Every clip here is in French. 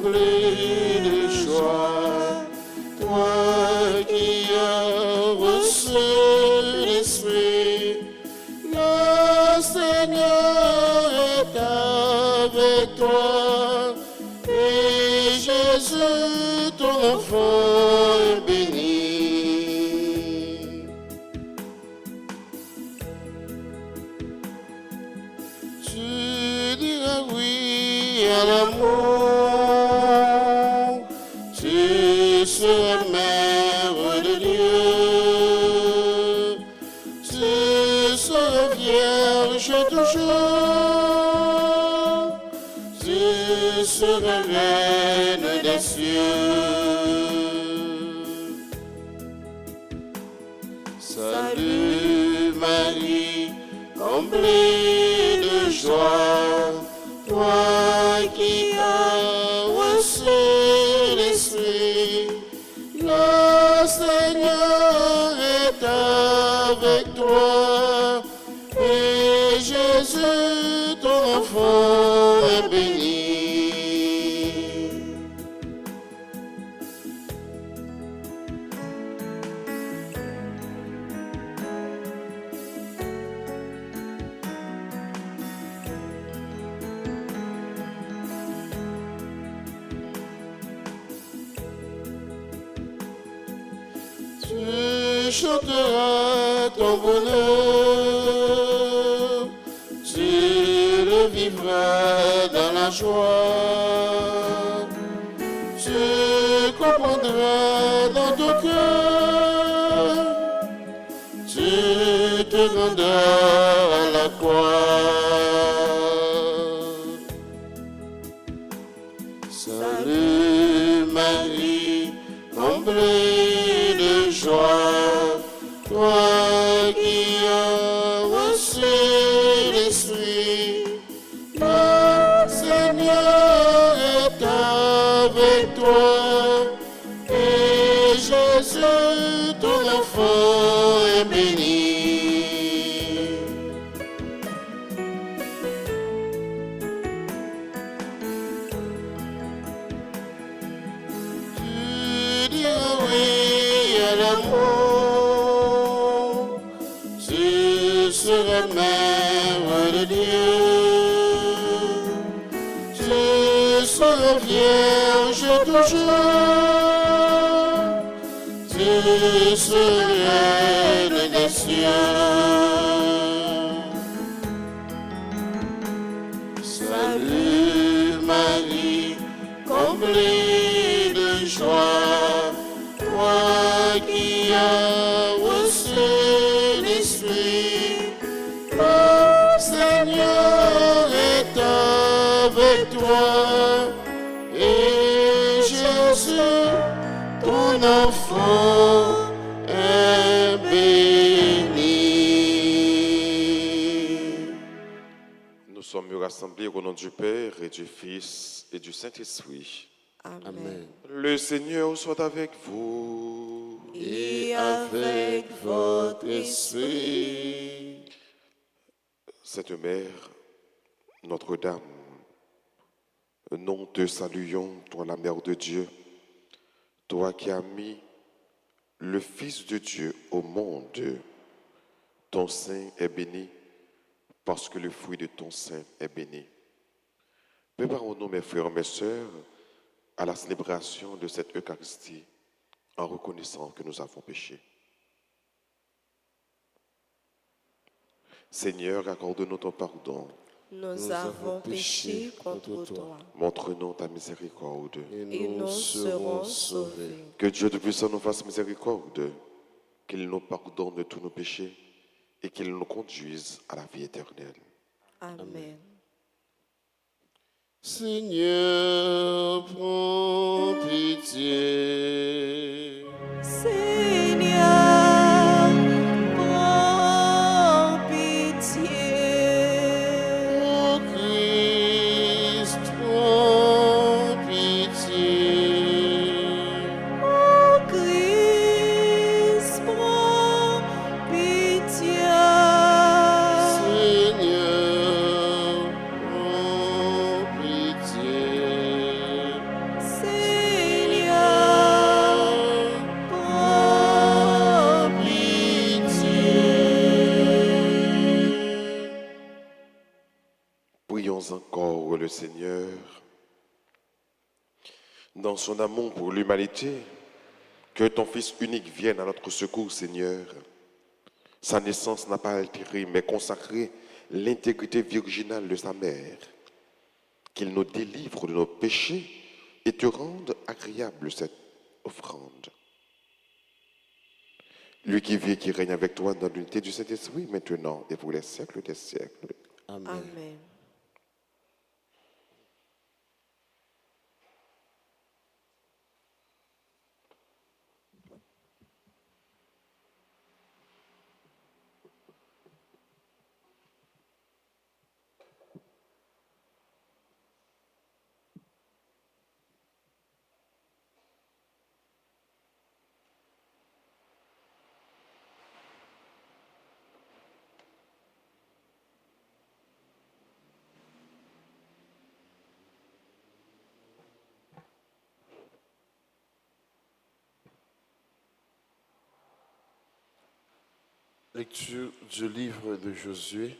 comblé de joie, toi qui as reçu l'Esprit, le Seigneur est avec toi, et Jésus, ton enfant, est béni. Tu diras oui à l'amour, tu seras mère de Dieu, tu seras vierge toujours, tu seras reine des cieux. Salut Marie, comblée de joie, toi qui as reçu l'Esprit, le Seigneur est avec toi, et Jésus, ton enfant, est béni. Tu chanteras ton bonheur, tu le vivras dans la joie, tu comprendras dans ton cœur, tu te rendras à la croix. Salut Marie, comblée de joie, toi qui as reçu l'Esprit, le Seigneur est avec toi, et Jésus, ton enfant, est béni. Tu diras oui à l'amour, tu seras mère de Dieu, tu seras vierge toujours, tu seras reine des cieux. Salut Marie, comblée de joie, toi qui as reçu l'Esprit, le Seigneur est avec toi, et Jésus, ton enfant, est béni. Nous sommes rassemblés au nom du Père et du Fils et du Saint-Esprit. Amen. Le Seigneur soit avec vous. Et avec votre esprit. Sainte Mère, Notre-Dame, nous te saluons, toi la Mère de Dieu, toi qui as mis le Fils de Dieu au monde. Ton sein est béni, parce que le fruit de ton sein est béni. Préparons-nous, mes frères et mes sœurs, à la célébration de cette Eucharistie, en reconnaissant que nous avons péché. Seigneur, accorde-nous ton pardon. Nous avons péché contre toi, Montre-nous ta miséricorde. et nous serons sauvés. Que Dieu Tout-Puissant nous fasse miséricorde, qu'il nous pardonne de tous nos péchés et qu'il nous conduise à la vie éternelle. Amen. Seigneur, prends pitié. Seigneur, prends pitié. Ô Christ, prends pitié. Ô Christ, prends pitié. Seigneur, prends pitié. Dans son amour pour l'humanité, que ton Fils unique vienne à notre secours, Seigneur. Sa naissance n'a pas altéré, mais consacré l'intégrité virginale de sa mère. Qu'il nous délivre de nos péchés et te rende agréable cette offrande. Lui qui vit et qui règne avec toi dans l'unité du Saint-Esprit, maintenant et pour les siècles des siècles. Amen. Amen. Lecture du livre de Josué,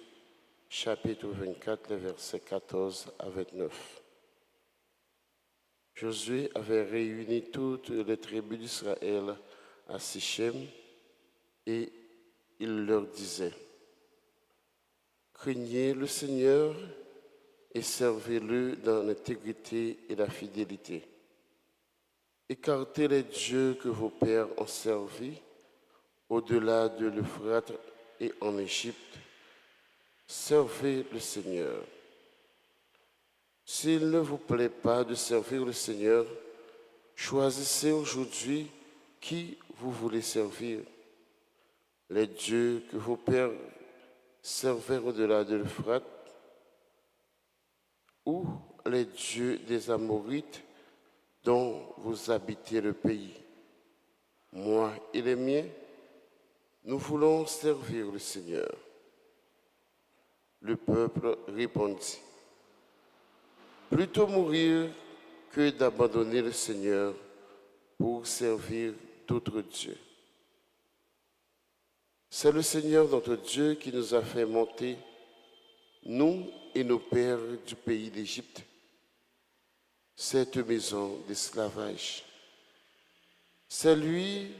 chapitre 24, les versets 14 à 29. Josué avait réuni toutes les tribus d'Israël à Sichem et il leur disait: craignez le Seigneur et servez-le dans l'intégrité et la fidélité. Écartez les dieux que vos pères ont servis au-delà de l'Euphrate et en Égypte. Servez le Seigneur. S'il ne vous plaît pas de servir le Seigneur, choisissez aujourd'hui qui vous voulez servir. Les dieux que vos pères servaient au-delà de l'Euphrate ou les dieux des Amorites dont vous habitez le pays. Moi et les miens, nous voulons servir le Seigneur. Le peuple répondit: plutôt mourir que d'abandonner le Seigneur pour servir d'autres dieux. C'est le Seigneur notre Dieu qui nous a fait monter, nous et nos pères du pays d'Égypte, cette maison d'esclavage. C'est lui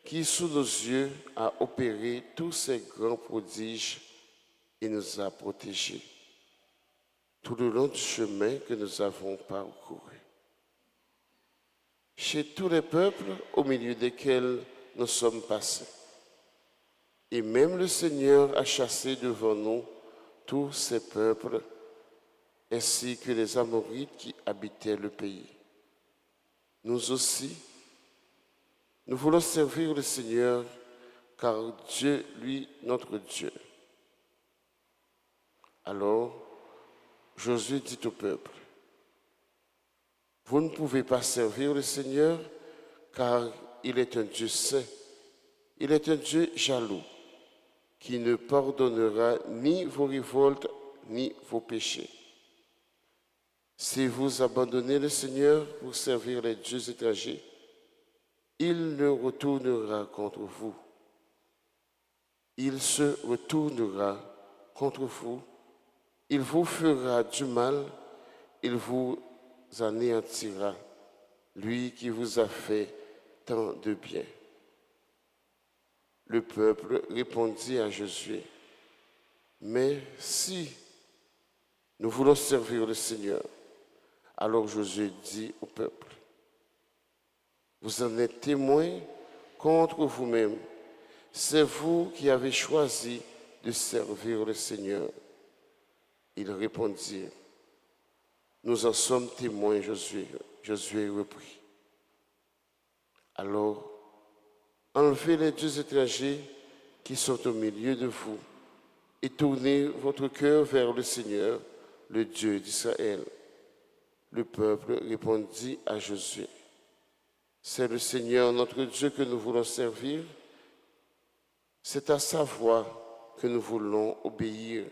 qui, sous nos yeux, a opéré tous ces grands prodiges et nous a protégés tout le long du chemin que nous avons parcouru. Chez tous les peuples au milieu desquels nous sommes passés. Et même le Seigneur a chassé devant nous tous ces peuples, ainsi que les Amorites qui habitaient le pays. Nous aussi, nous voulons servir le Seigneur, car Dieu, lui, notre Dieu. Alors, Josué dit au peuple: vous ne pouvez pas servir le Seigneur, car il est un Dieu saint. Il est un Dieu jaloux, qui ne pardonnera ni vos révoltes, ni vos péchés. Si vous abandonnez le Seigneur pour servir les dieux étrangers, il ne retournera contre vous. Il se retournera contre vous. Il vous fera du mal. Il vous anéantira, lui qui vous a fait tant de bien. Le peuple répondit à Josué: mais si nous voulons servir le Seigneur. Alors Josué dit au peuple: vous en êtes témoins contre vous-même. C'est vous qui avez choisi de servir le Seigneur. Ils répondirent: nous en sommes témoins, Josué. Josué reprit: alors, enlevez les dieux étrangers qui sont au milieu de vous et tournez votre cœur vers le Seigneur, le Dieu d'Israël. Le peuple répondit à Josué: c'est le Seigneur notre Dieu que nous voulons servir. C'est à sa voix que nous voulons obéir.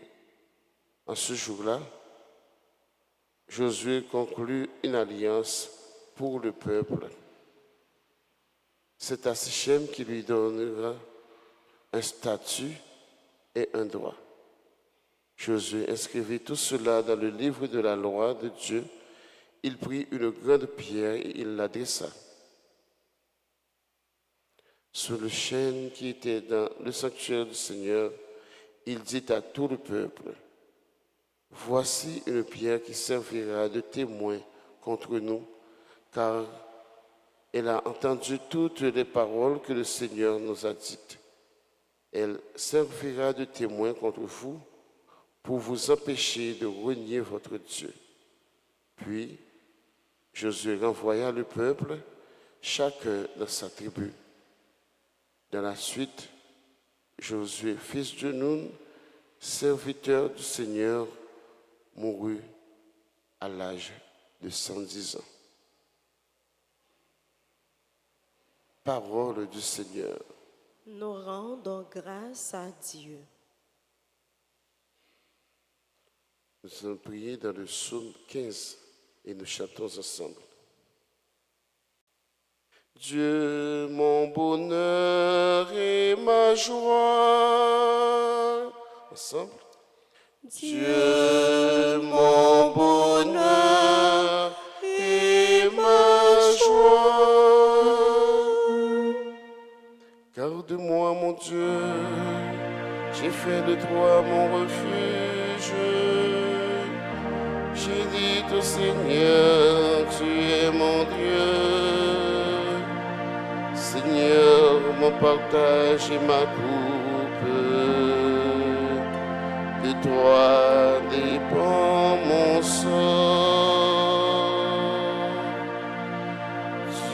En ce jour-là, Josué conclut une alliance pour le peuple. C'est à Sichem qui lui donnera un statut et un droit. Josué inscrivit tout cela dans le livre de la loi de Dieu il prit une grande pierre et il la dressa. Sur le chêne qui était dans le sanctuaire du Seigneur, il dit à tout le peuple, « Voici une pierre qui servira de témoin contre nous, car elle a entendu toutes les paroles que le Seigneur nous a dites. Elle servira de témoin contre vous pour vous empêcher de renier votre Dieu. » Puis Josué renvoya le peuple, chacun dans sa tribu. Dans la suite, Josué, fils de Nun, serviteur du Seigneur, mourut à l'âge de 110 ans. Parole du Seigneur. Nous rendons grâce à Dieu. Nous allons prier dans le psaume 15 et nous chantons ensemble. Dieu, mon bonheur et ma joie. Ensemble. Dieu, mon bonheur et ma joie. Garde-moi, mon Dieu, j'ai fait de toi mon refuge. J'ai dit au Seigneur, tu es mon Dieu. Seigneur, mon partage et ma coupe, de toi dépend mon sort.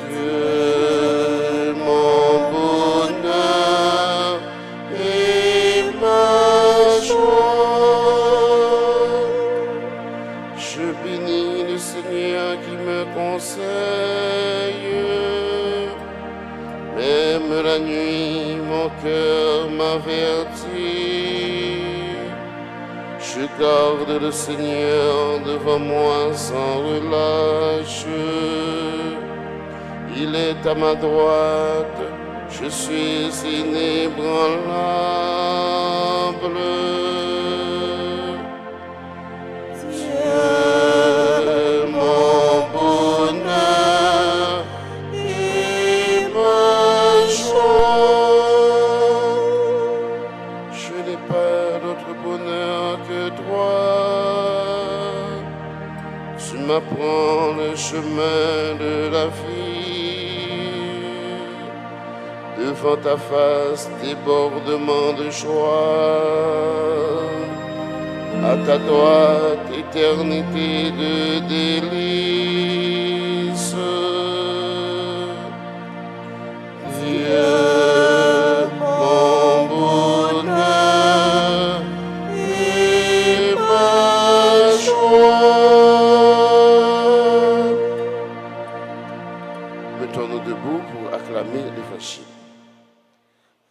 Dieu, mon bonheur et ma joie. Je bénis le Seigneur qui me conseille. Même la nuit, mon cœur m'avertit. Je garde le Seigneur devant moi sans relâche. Il est à ma droite, je suis inébranlable. Dieu, mon bonheur et ma joie. Je n'ai pas d'autre bonheur que toi. Tu m'apprends le chemin de la vie. Devant ta face, débordement de joie. À ta droite, éternité de délices. Dieu, mon bonheur et ma joie. Mettons-nous debout pour acclamer l'Évangile.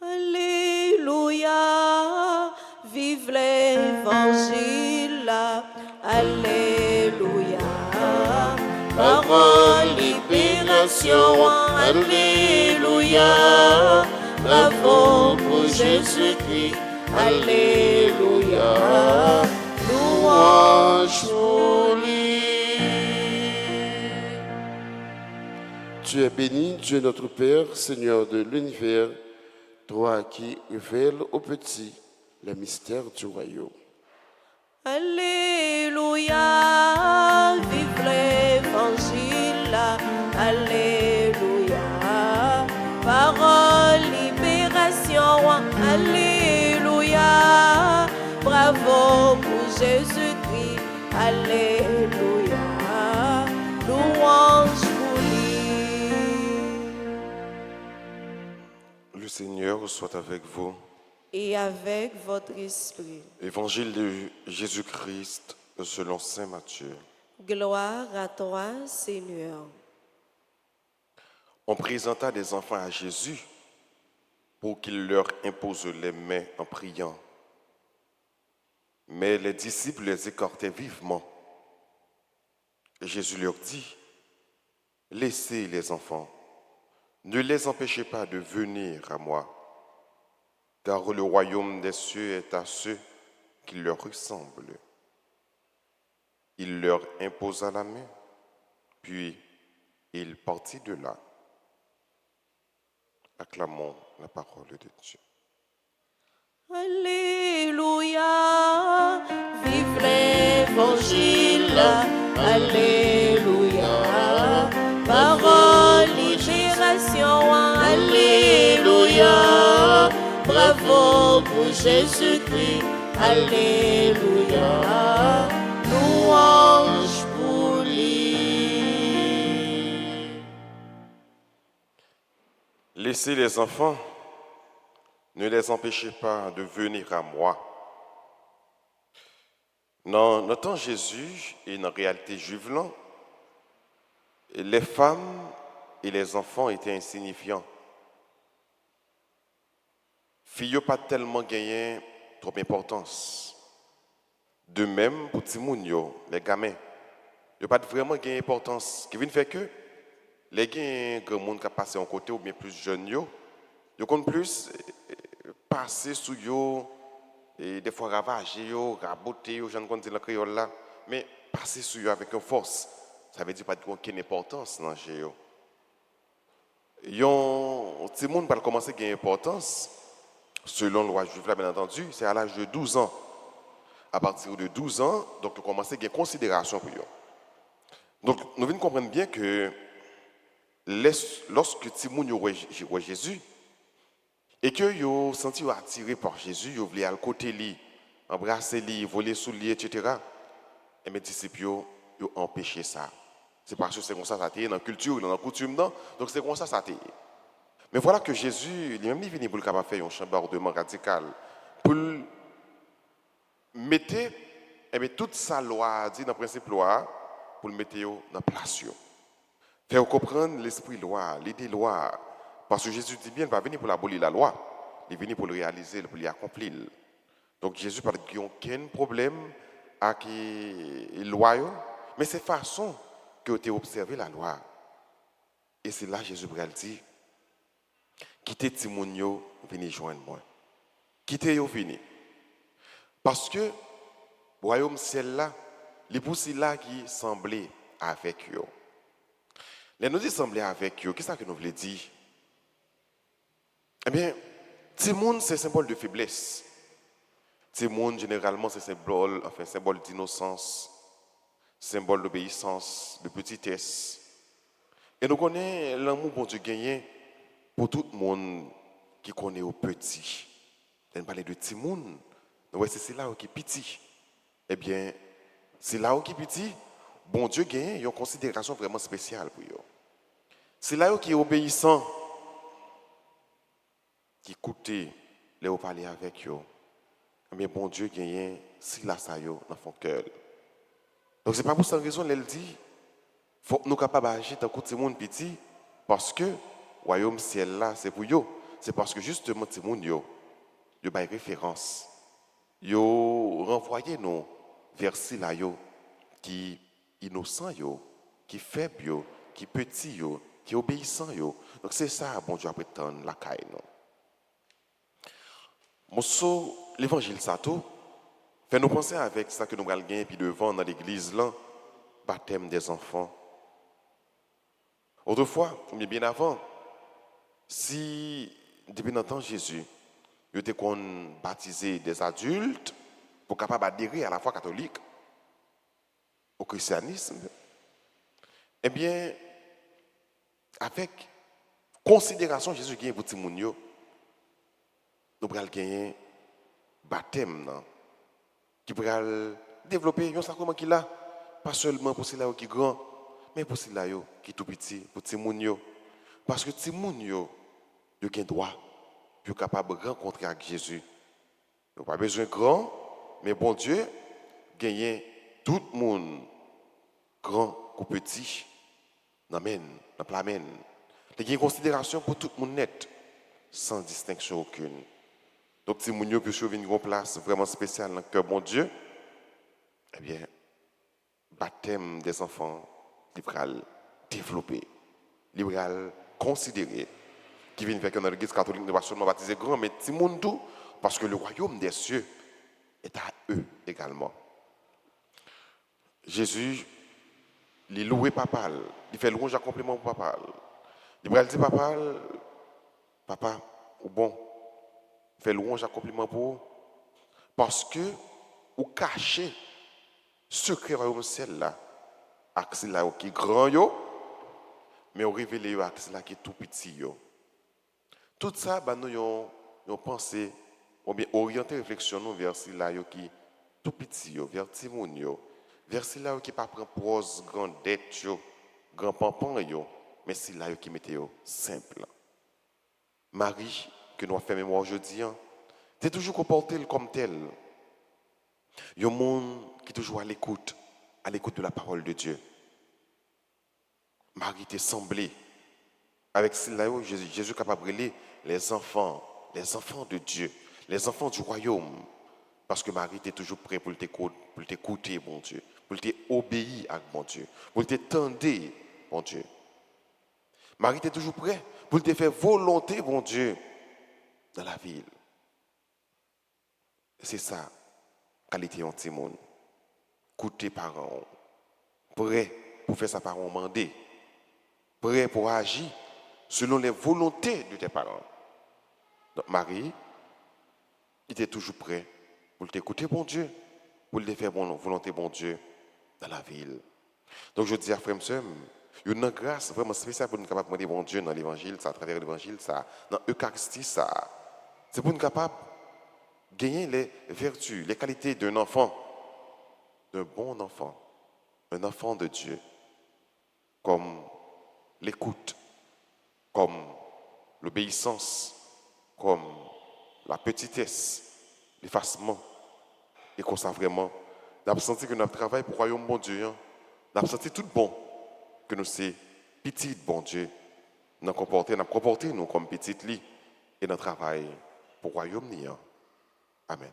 Alléluia, vive l'Évangile. Alléluia, parole, libération. Alléluia, bravo pour Jésus-Christ. Alléluia, louange pour lui. Tu es béni, Dieu notre Père, Seigneur de l'univers, toi qui révèles aux petits les mystères du royaume. Alléluia, vive l'Évangile. Alléluia, parole, libération. Alléluia, bravo pour Jésus-Christ. Alléluia, louange pour lui. Le Seigneur soit avec vous. Et avec votre esprit. Évangile de Jésus-Christ selon saint Matthieu. Gloire à toi, Seigneur. On présenta des enfants à Jésus pour qu'il leur impose les mains en priant. Mais les disciples les écartaient vivement. Et Jésus leur dit, « Laissez les enfants, ne les empêchez pas de venir à moi, car le royaume des cieux est à ceux qui leur ressemblent. » Il leur imposa la main Puis il partit de là. Acclamons la parole de Dieu. Alléluia, vive l'évangile, Alléluia, parole, libération, Alléluia, bravo pour Jésus-Christ, Alléluia, louange pour lui. Laissez les enfants, ne les empêchez pas de venir à moi. Dans le temps Jésus et dans la réalité juive, là, les femmes et les enfants étaient insignifiants. Filles n'ont pas tellement gagné trop d'importance. De même, pour Timoun, les gamins, ils n'ont pas vraiment gagné d'importance. Ce qui vient faire que les gens qui ont passé en côté ou bien plus jeunes, ils comptent plus passer sous eux, et des fois ravager, raboter, je ne sais pas le créole là, mais passer sous eux avec une force, ça veut dire pas aucune importance dans le eux. Tout le monde va commencer à gagner importance, selon la loi juive, là, bien entendu, c'est à l'âge de 12 ans. À partir de 12 ans, donc, ils commencent à gagner considération pour eux. Donc, nous venons comprendre bien que lorsque Timoun voit Jésus, et que yo senti attiré par Jésus, yo voulait aller côté lui, embrasser lui, voler sous lui, etc. Et mes disciples yo empêché ça. C'est parce que c'est comme ça ça dans la culture, dans la coutume, donc c'est comme ça ça t'est. Mais voilà que Jésus, lui-même, il vient pour le capable faire un chambardement radical, pour mettre toute sa loi, dit dans le principe loi, pour le mettre dans place. Faire comprendre l'esprit loi, l'idée loi. Parce que Jésus dit bien, il ne va venir pour abolir la loi, il est venu pour le réaliser, pour l'accomplir. Donc Jésus n'a aucun problème avec la loi, mais c'est façon que tu as observé la loi. Et c'est là que Jésus dit, quittez Timoun, venez joindre moi. Quittez yo, venez. Parce que le royaume ciel là, les poussies là qui semblaient avec eux. Les nous dit sembler avec eux, qu'est-ce que nous voulons dire? Eh bien, Timoun, c'est symbole de faiblesse. Timoun, généralement, c'est symbole d'innocence, symbole d'obéissance, de petitesse. Et nous connaissons l'amour bon Dieu gagné pour tout le monde qui connaît au petit. On parle de Timoun, c'est là où qui est petit. Eh bien, c'est là où qui est petit, bon Dieu gagne une considération vraiment spéciale pour eux. C'est là où qui est obéissant, qui écoute les parler avec eux. Mais bon Dieu gagne si la ça yo dans son cœur. Donc c'est pas pour cette raison qu'elle dit faut nous capables d'agir dans le monde petit parce que royaume ciel là c'est pour eux. C'est parce que justement ces monde yo bail référence. Yo renvoyer nous vers si là yo qui innocent yo, qui faible yo, qui petit yo, qui obéissant yo. Donc c'est ça bon Dieu prétend la caille non. Mosso l'évangile Sato fait nous penser avec ça que nous allons gagner puis devant dans l'église là baptême des enfants. Autrefois, mais bien avant, si depuis longtemps Jésus, il était qu'on baptisé des adultes pour capable adhérer à la foi catholique, au christianisme, eh bien, avec considération Jésus gagne pour Timounio, nous allons gagner baptême non? Qui pourra développer un sacrement qui là, pas seulement pour ceux-là qui grand, mais pour ceux-là qui tout petit, pour Timounio. Parce que Timounio, il a un droit, il est capable de rencontrer avec Jésus. Il n'a pas besoin de grand, mais bon Dieu, gagne tout le monde, grand ou petit, dans la plamène. Il y a une considération pour tout le monde net, sans distinction aucune. Donc, si mon Dieu peut trouver une place vraiment spéciale dans le cœur de mon Dieu, eh bien, baptême des enfants, libéral, développé, libéral, considéré, qui vient faire que dans l'église catholique ne va pas seulement baptiser grand, mais tout le monde tout, parce que le royaume des cieux est à eux également. Jésus il loue papa, il fait louange à compliment pour papa. Il va dire papa, ou bon, fait louange à compliment pour parce que ou caché secret royaume ciel là, axe là qui est grand yo, mais on révélé yo axe là qui est tout petit yo. Tout ça bah nous yon pensé ou bien orienter réflexion nous vers là yo qui tout petit yo, vers timoun yo, vers là yo qui pas prend prose grand dette yo, grand pampan yo, mais c'est là yo qui mette yo simple. Marie que nous avons fait mémoire aujourd'hui, c'est toujours comporté comme tel. Il y a un monde qui est toujours à l'écoute de la parole de Dieu. Marie t'est semblé avec cela, Jésus est capable de brûler les enfants de Dieu, les enfants du royaume. Parce que Marie était toujours prêt pour t'écouter, mon Dieu, pour t'obéir à mon Dieu, pour t'étendre, mon Dieu. Marie était toujours prêt pour te faire volonté, mon Dieu, dans la ville. C'est ça, qualité en petit monde. Écouter parents, prêt pour faire sa parent mandé, prêt pour agir selon les volontés de tes parents. Donc Marie, il était toujours prêt pour t'écouter, bon Dieu, pour te faire volonté, bon Dieu, dans la ville. Donc je dis à frère, il y a une grâce vraiment spéciale pour nous capables de demander bon Dieu dans l'évangile, ça, à travers l'évangile, ça, dans l'Eucharistie, ça. C'est pour nous capables de gagner les vertus, les qualités d'un enfant, d'un bon enfant, un enfant de Dieu, comme l'écoute, comme l'obéissance, comme la petitesse, l'effacement, et qu'on sent vraiment, d'avoir senti que notre travail pour le royaume bon Dieu, d'avoir senti tout bon, que nous sommes petits bon Dieu, nous comporter nous comme petites lits, et notre travail pour le royaume ni. Amen.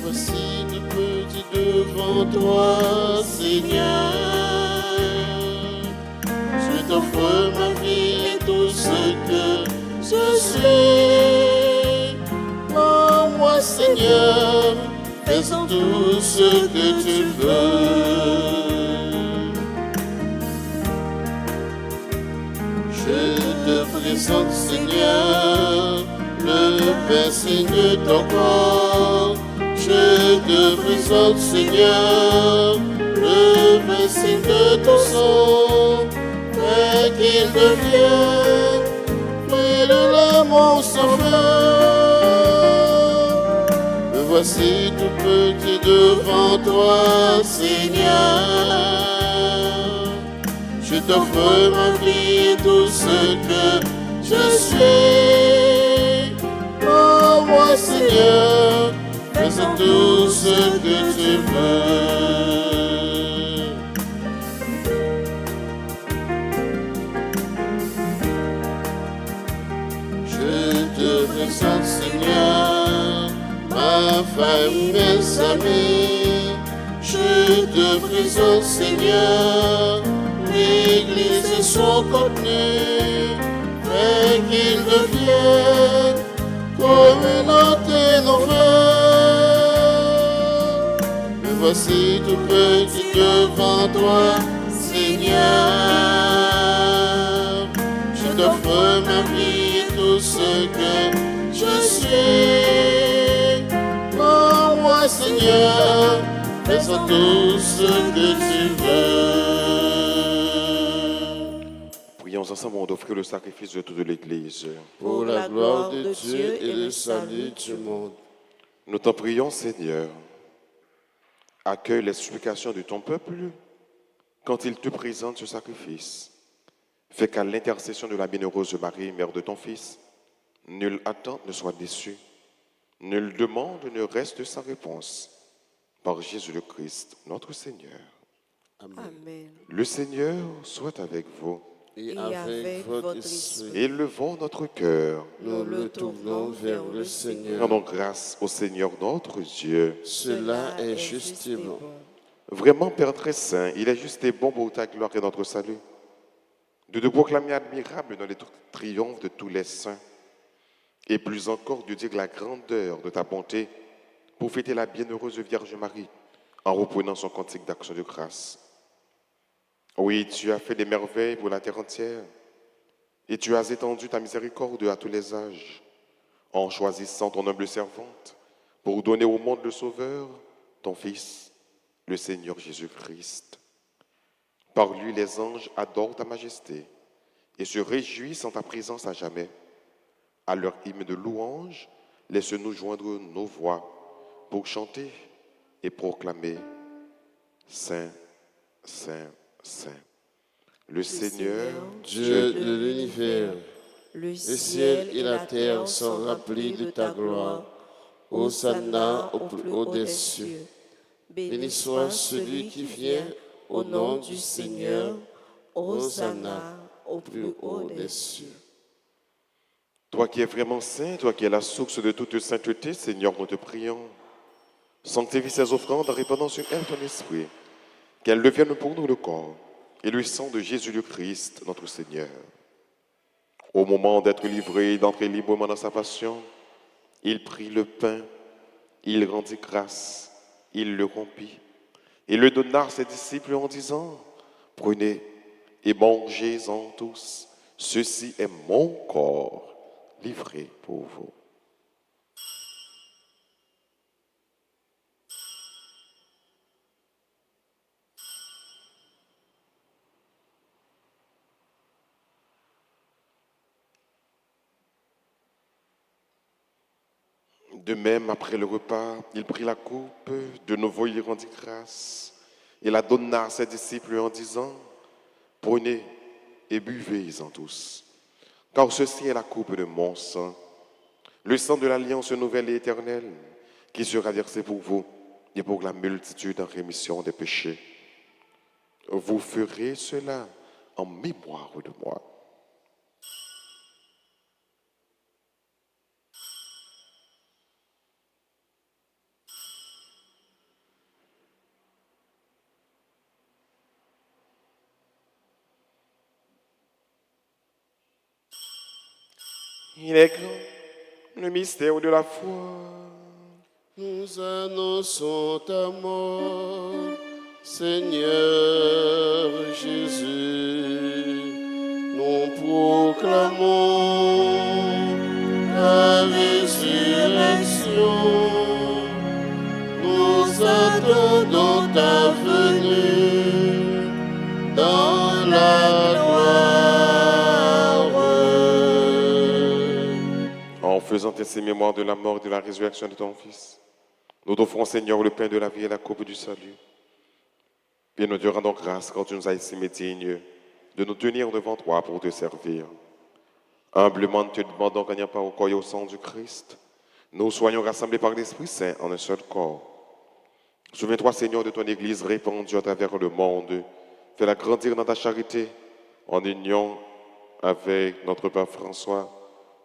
Voici tout petit devant toi, Seigneur. Je t'offre ma vie et tout ce que je suis. Oh, moi, Seigneur, fais-en tout ce que tu veux. Je te présente, Seigneur, le Père signe de ton corps. Je te présente, Seigneur, le vrai signe de ton sang, fais qu'il devienne fruit de l'amour sans fin. Me voici tout petit devant toi, Seigneur. Je t'offre ma vie et tout ce que je suis. Oh, moi, Seigneur, fais-en tout ce que tu veux. Je te présente, Seigneur, ma femme, mes amis. Je te présente, Seigneur, l'Église et son contenu. Fais qu'il devienne communauté nouvelle. Me voici tout petit devant toi, Seigneur. Je t'offre ma vie et tout ce que je suis. Oh, moi, Seigneur, fais-en tout ce que tu veux. Prions ensemble d'offrir le sacrifice de toute l'Église. Pour la gloire de Dieu et le salut du monde. Nous t'en prions, Seigneur. Accueille les supplications de ton peuple quand il te présente ce sacrifice. Fais qu'à l'intercession de la bienheureuse Marie, mère de ton Fils, nulle attente ne soit déçue, nulle demande ne reste sans réponse. Par Jésus le Christ, notre Seigneur. Amen. Le Seigneur soit avec vous. Et Et avec avec votre votre esprit, Élevons notre cœur. nous le tournons vers le Seigneur. Rendons grâce au Seigneur notre Dieu. Cela est juste et bon. Vraiment, Père très saint, il est juste et bon pour ta gloire et notre salut, de te proclamer admirable dans les triomphes de tous les saints, et plus encore de dire la grandeur de ta bonté pour fêter la bienheureuse Vierge Marie en reprenant son cantique d'action de grâce. Oui, tu as fait des merveilles pour la terre entière, et tu as étendu ta miséricorde à tous les âges, en choisissant ton humble servante pour donner au monde le Sauveur, ton Fils, le Seigneur Jésus-Christ. Par lui, les anges adorent ta majesté et se réjouissent en ta présence à jamais. À leur hymne de louange, laisse-nous joindre nos voix pour chanter et proclamer Saint, Saint, Saint. Le Seigneur, Dieu de l'univers, le le ciel et la terre sont remplis de ta gloire. Hosanna au plus haut des cieux. Béni soit celui qui vient au nom du Seigneur. Hosanna au plus haut des cieux. toi qui es vraiment saint, toi qui es la source de toute sainteté, Seigneur, nous te prions. Sanctifie ces offrandes en répandant sur elles ton esprit, qu'elles deviennent pour nous le corps et le sang de Jésus le Christ, notre Seigneur. Au moment d'être livré et d'entrer librement dans sa passion, il prit le pain, il rendit grâce, il le rompit et le donna à ses disciples en disant, « Prenez et mangez-en tous, ceci est mon corps livré pour vous. » De même, après le repas, il prit la coupe, de nouveau il rendit grâce, et la donna à ses disciples en disant, « Prenez et buvez-en tous, car ceci est la coupe de mon sang, le sang de l'alliance nouvelle et éternelle, qui sera versé pour vous et pour la multitude en rémission des péchés. Vous ferez cela en mémoire de moi. » Il est grand, le mystère de la foi. Nous annonçons ta mort, Seigneur Jésus. Nous proclamons ta résurrection. Nous attendons ta venue dans la gloire. En faisant ainsi mémoire de la mort et de la résurrection de ton Fils, nous t'offrons, Seigneur, le pain de la vie et la coupe du salut. Et nous te rendons grâce quand tu nous as estimés dignes de nous tenir devant toi pour te servir. Humblement, nous te demandons qu'en n'y a pas au corps et au sang du Christ, nous soyons rassemblés par l'Esprit Saint en un seul corps. Souviens-toi, Seigneur, de ton Église répandue à travers le monde. Fais-la grandir dans ta charité, en union avec notre Pape François,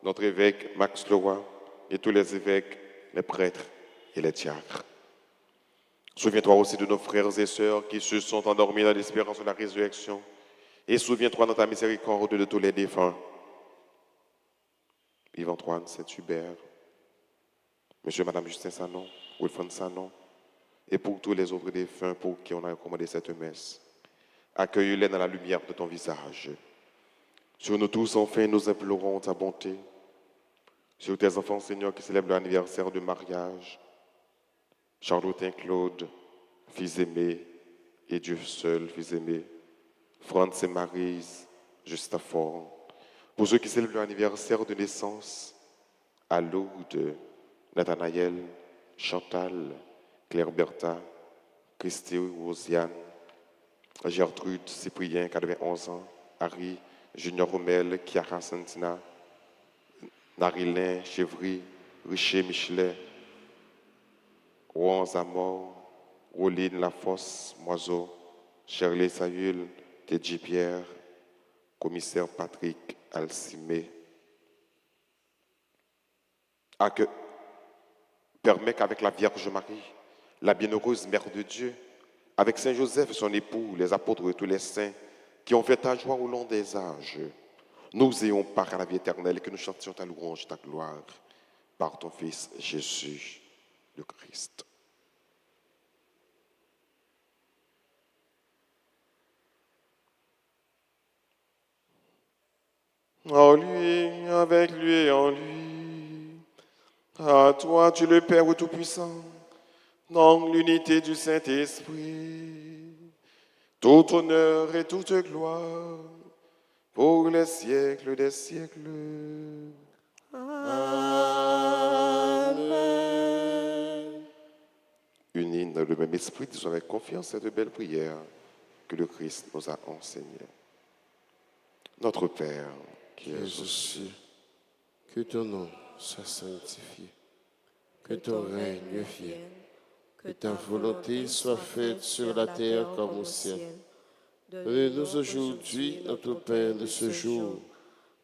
notre évêque Max Leroy et tous les évêques, les prêtres et les diacres. Souviens-toi aussi de nos frères et sœurs qui se sont endormis dans l'espérance de la résurrection. Et souviens-toi dans ta miséricorde de tous les défunts. Yves-Antoine Saint-Hubert, Monsieur et Madame Justin Sanon, Wilfred Sanon, et pour tous les autres défunts pour qui on a recommandé cette messe. Accueille-les dans la lumière de ton visage. Sur nous tous, enfin, nous implorons ta bonté. Sur tes enfants, Seigneur, qui célèbrent l'anniversaire de mariage, Charlotin Claude, fils aimé, et Dieu seul, fils aimé, Franz et Maryse, Justafort. Pour ceux qui célèbrent l'anniversaire de naissance, à Lourdes, Nathanaël, Chantal, Claire Bertha, Christy, Rosiane, Gertrude, Cyprien, 91 ans, Harry, Junior Rommel, Chiara Santina, Narilin, Chevry, Richer Michelet, Rouen Zamor, Roline Lafosse, Moiseau, Shirley Sayul, Teddy Pierre, commissaire Patrick Alcimé. Permet qu'avec la Vierge Marie, la bienheureuse Mère de Dieu, avec Saint Joseph, son époux, les apôtres et tous les saints qui ont fait ta joie au long des âges, nous ayons part à la vie éternelle et que nous chantions ta louange, ta gloire, par ton Fils Jésus, le Christ. En lui, avec lui et en lui, à toi, Dieu le Père Tout-Puissant, dans l'unité du Saint-Esprit, tout honneur et toute gloire pour les siècles des siècles. Amen. Unis dans le même esprit, disons avec confiance cette belle prière que le Christ nous a enseignée. Notre Père, qui qui es es aux aux cieux, cieux, que ton nom soit sanctifié, que ton règne vienne, que ta volonté soit faite sur la terre comme au ciel. Donne-nous aujourd'hui notre pain de ce jour.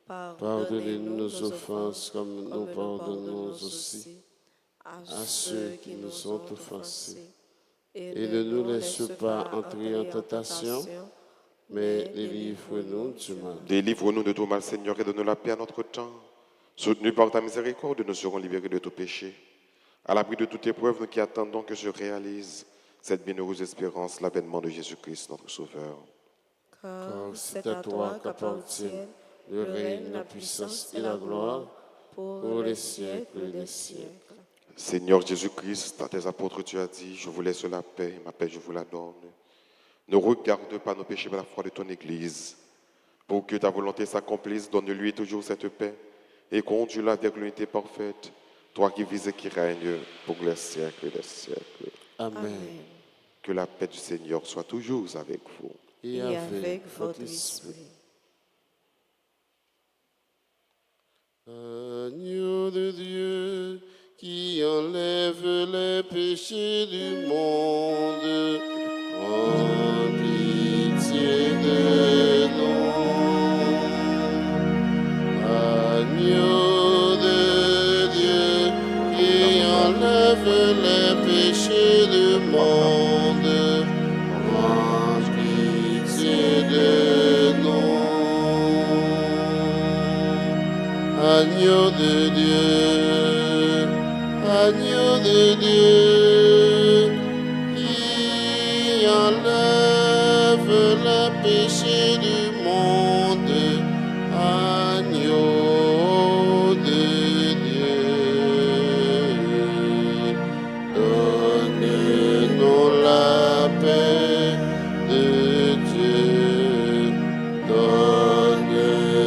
Pardonnez-nous nos offenses comme nous pardonnons aussi à ceux qui nous ont offensés. Et ne nous laisse pas entrer en tentation, mais délivre-nous du mal. délivre-nous de tout mal, Seigneur, et donne la paix à notre temps. Soutenus par ta miséricorde, nous serons libérés de tout péché. À l'abri de toute épreuve, nous qui attendons que se réalise cette bienheureuse espérance, l'avènement de Jésus-Christ, notre Sauveur. Car c'est à toi qu'appartiennent le règne, la puissance et la gloire pour les siècles des siècles. Seigneur Jésus-Christ, à tes apôtres, tu as dit, je vous laisse la paix, ma paix je vous la donne. Ne regarde pas nos péchés, mais la foi de ton Église. Pour que ta volonté s'accomplisse, donne-lui toujours cette paix et conduis-la vers l'unité parfaite, toi qui vis et qui règnes pour les siècles des siècles. Amen. Que la paix du Seigneur soit toujours avec vous. Et avec votre esprit. Agneau de Dieu qui enlève les péchés du monde, prends pitié de nous. Agneau de Dieu qui enlève les péchés du monde, prends pitié de nous. Agneau de Dieu, agneau de Dieu, qui enlève le péché du monde, agneau de Dieu, donne-nous la paix de Dieu, donne-nous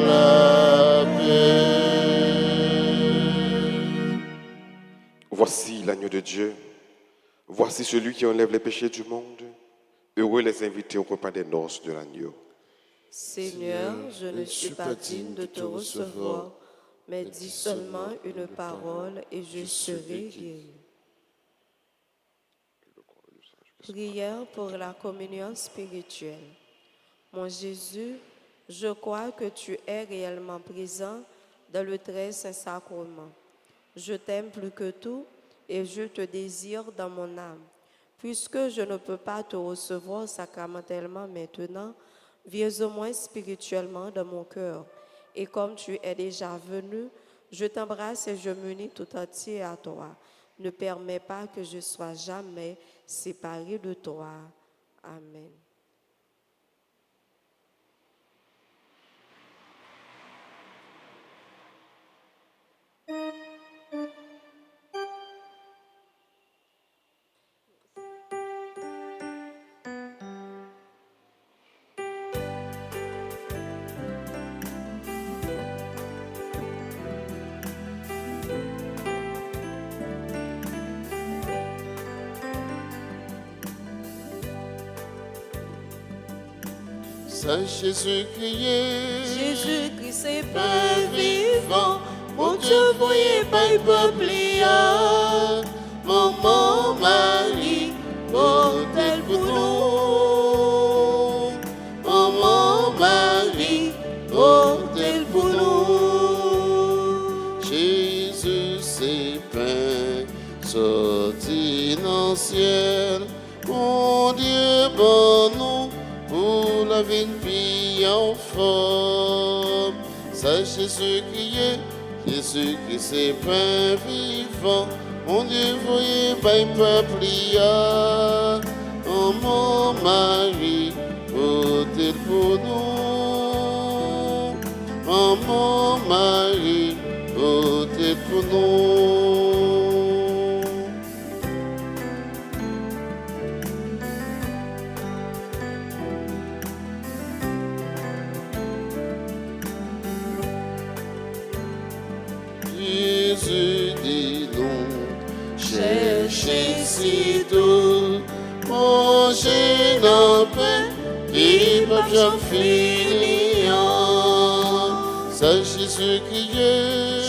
la paix. Voici l'agneau de Dieu. Voici celui qui enlève les péchés du monde. Heureux les invités au repas des noces de l'agneau. Seigneur, je ne suis pas digne de te recevoir, mais dis seulement une parole et je serai guéri. Prière pour la communion spirituelle. Mon Jésus, je crois que tu es réellement présent dans le très saint sacrement. Je t'aime plus que tout et je te désire dans mon âme. Puisque je ne peux pas te recevoir sacramentellement maintenant, viens au moins spirituellement dans mon cœur. Et comme tu es déjà venu, je t'embrasse et je m'unis tout entier à toi. Ne permets pas que je sois jamais séparé de toi. Amen. Saint Jésus-Christ, Jésus-Christ est pain vivant, mon Dieu voyez par peuple, maman Marie, autel pour nous. Maman Marie, autel pour nous. Jésus c'est pain sorti dans le ciel, mon Dieu bon nous pour la vie en forme. Saint Jésus-Christ, Jésus-Christ c'est pain vivant, mon Dieu voyez par peuple, maman Marie, autel pour nous. Maman Marie, autel pour nous. Jésus dit non, cherchez si tout, mangez dans pain, et pas j'en finir. Saint Jésus-Christ,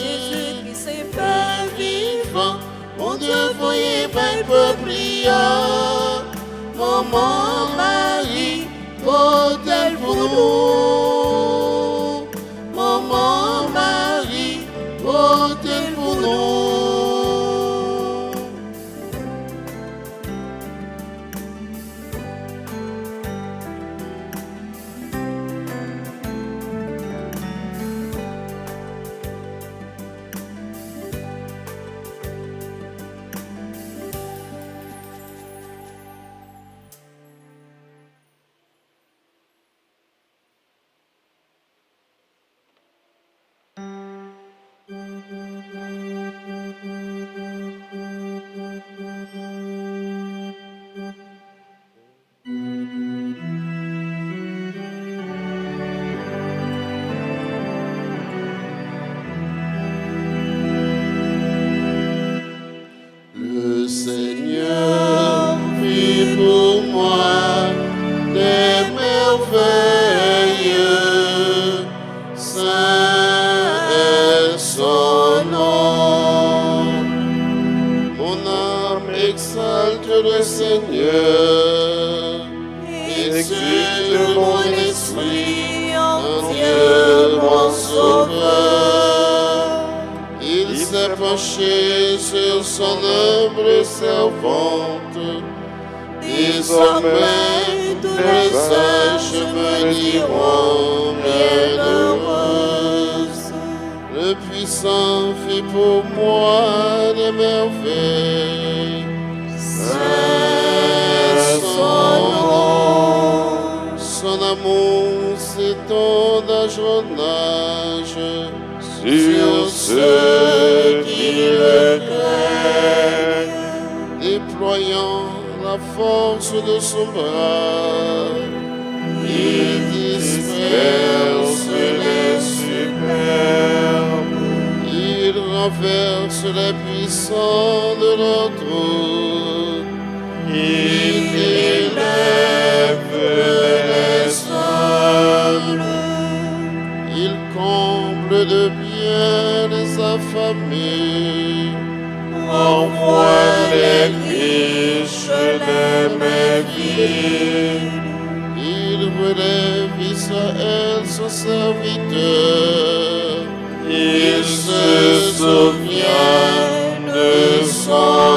Jésus-Christ est pain vivant, mon Dieu voyez par peuple, maman Marie, autel pour nous. Maman Marie, autel pour nous. Le Seigneur fit pour moi des merveilles, saint est son nom. Mon âme exalte le Seigneur, exulte mon esprit en Dieu mon sauveur. Il s'est penché sur son humble servante. Désormais, tous les sages me diront bienheureuse. Le puissant fit pour moi des merveilles. Saint son nom. Son amour s'étend d'âge en âge sur ceux qui le craignent, déployant la force de son bras. Il disperse les superbes, il renverse les puissants de leur trône, il élève les humbles, il comble de bien les affamés, envoie les riches les mains vides. Il relève Israël son serviteur, il se souvient de son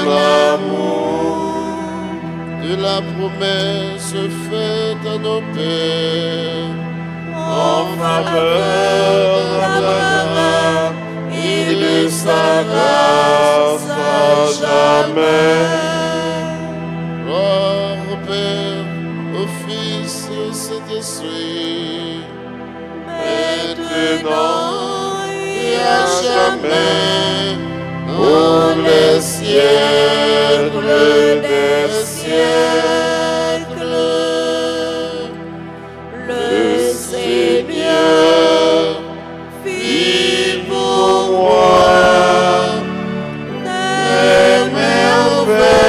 amour, de la promesse faite à nos pères. En faveur d'Abraham et de sa grâce à jamais. Gloire au Père, au Fils et au Saint-Esprit, maintenant et à jamais, dans les siècles des siècles. Le Seigneur fit pour moi des merveilles.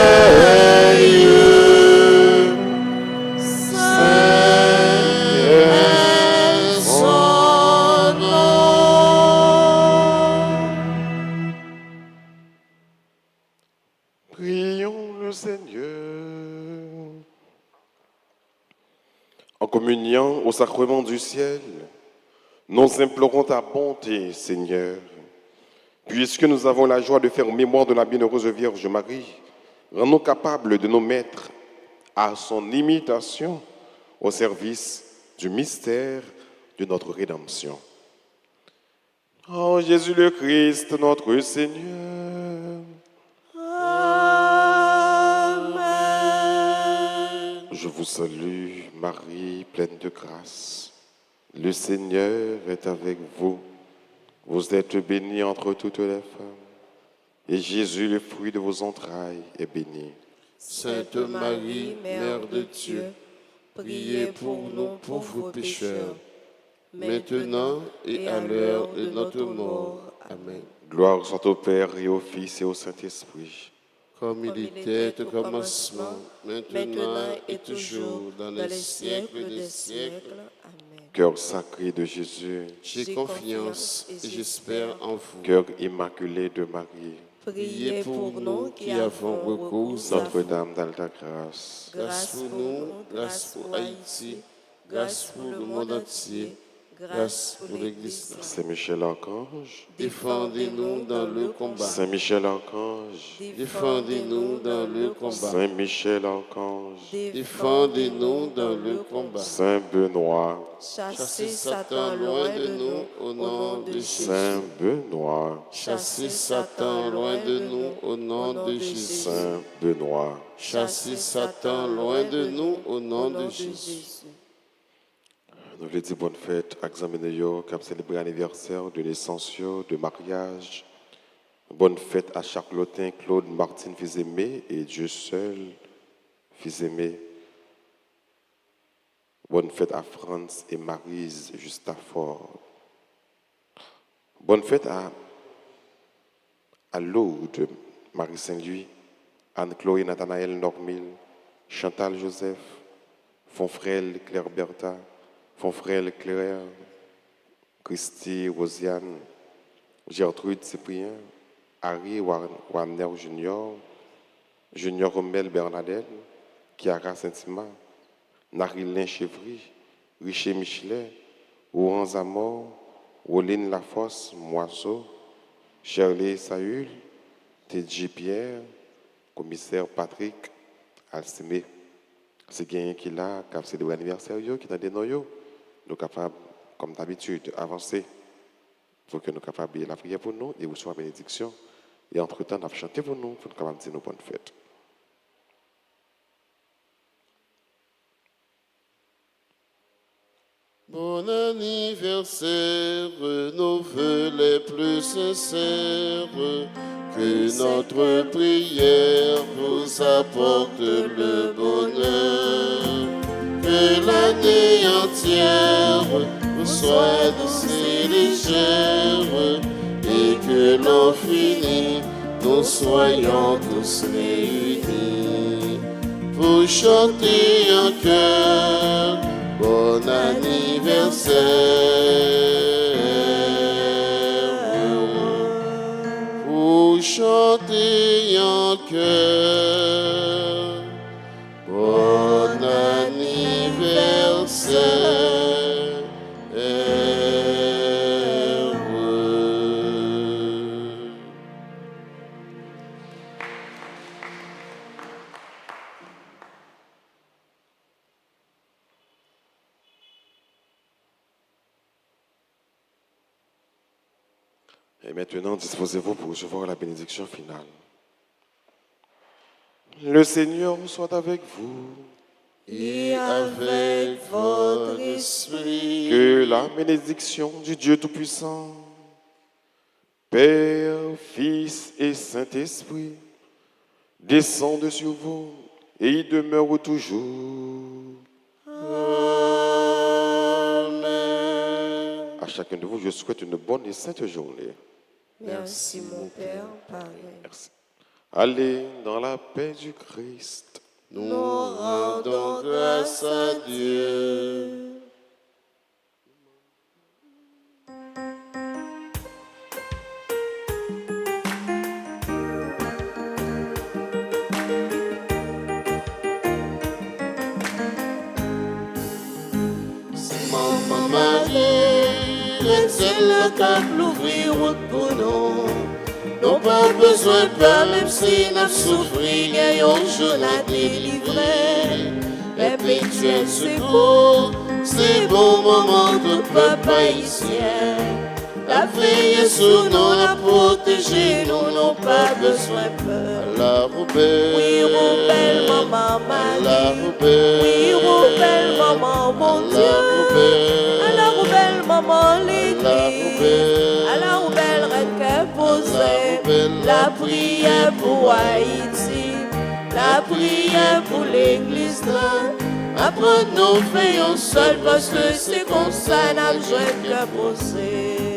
Saint communiant au sacrement du ciel, nous implorons ta bonté, Seigneur. Puisque nous avons la joie de faire mémoire de la bienheureuse Vierge Marie, rends-nous capables de nous mettre à son imitation au service du mystère de notre rédemption. Oh Jésus le Christ, notre Seigneur. Amen. Je vous salue, Marie, pleine de grâce. Le Seigneur est avec vous. Vous êtes bénie entre toutes les femmes. Et Jésus, le fruit de vos entrailles, est béni. Sainte Marie, Mère de Dieu, priez pour nous pauvres pécheurs, maintenant et à l'heure de notre mort. Amen. Gloire soit au Père et au Fils et au Saint-Esprit. Comme il était au commencement, maintenant et toujours, dans les siècles des siècles. Amen. Cœur sacré de Jésus, J'ai confiance et j'espère en vous. cœur immaculé de Marie, Priez pour nous qui avons recours à vous. Notre-Dame d'Alta Grâce, Grâce pour nous, grâce pour Haïti, grâce pour le monde entier, grâce pour l'Église. Saint-Michel Archange, Défendez-nous dans le combat. Saint-Michel Archange, Défendez-nous dans le combat. Saint-Michel Archange, Défendez-nous dans le combat. Saint Benoît, Chassez Satan loin de nous au nom de Jésus. Saint Benoît, Chassez Satan loin de nous au nom de Jésus. Saint Benoît. Chassez Satan loin de nous au nom de Jésus. Nous voulons dire bonne fête à Xameneyo, qui a célébré l'anniversaire de naissance, de mariage. Bonne fête à Charlotin, Claude, Martine, fils aimé, et Dieu seul, fils aimé. Bonne fête à France et Maryse, Justafort. Bonne fête à Lourdes, Marie Saint-Louis, Anne-Chloé, Nathanaël, Normil, Chantal, Joseph, Fonfrel, Claire Bertha, Fonfrel, Claire, Christy, Rosiane, Gertrude, Cyprien, Harry, Warner Junior, Junior Rommel, Bernadette, Chiara Saint-Ima, Narilyn Chevry, Richer Michelet, Ouran Zamor, Roline Lafosse, Moisseau, Shirley Saül, Tedji Pierre, commissaire Patrick, Alcimé. C'est quelqu'un qui a célébré l'anniversaire, qui a des noyaux. Nous sommes capables, comme d'habitude, d'avancer pour que nous soyons capables de la prière pour nous et recevoir la bénédiction. Et entre-temps, nous avons chanté pour nous, pour nous capables de dire nos bonnes fêtes. Bon anniversaire, nos vœux les plus sincères, que notre prière vous apporte le bonheur, que l'année entière vous soit douce et légère, et que l'an fini, nous soyons tous réunis pour chanter en chœur. Bon anniversaire, pour chanter en chœur. Bon anniversaire. Et maintenant, disposez-vous pour recevoir la bénédiction finale. Le Seigneur soit avec vous. Et avec votre esprit, Que la bénédiction du Dieu Tout-Puissant, Père, Fils et Saint-Esprit, descende sur vous et y demeure toujours. Amen. À chacun de vous, je souhaite une bonne et sainte journée. Merci mon Père, pareil. Merci. Allez dans la paix du Christ. Nous rendons grâce à Dieu. Marie, c'est le cap l'ouvrir route pour nous. Nous pas besoin peur, même si nous souffrons, gagnons jour à délivrer. Perpétuel secours, c'est bon moment tout peuple haïtien. La veille sur nous, la protéger, nous n'avons pas besoin peur. La rebelle, oui, rebelle, maman Marie. La rebelle, oui, rebelle, maman, mon Dieu. À la rebelle, maman, l'église. À la rebelle, reine qu'elle posait. La prière pour Haïti. La prière pour l'église là. Après nous faisons seul parce que c'est comme ça n'a besoin qu'à poser.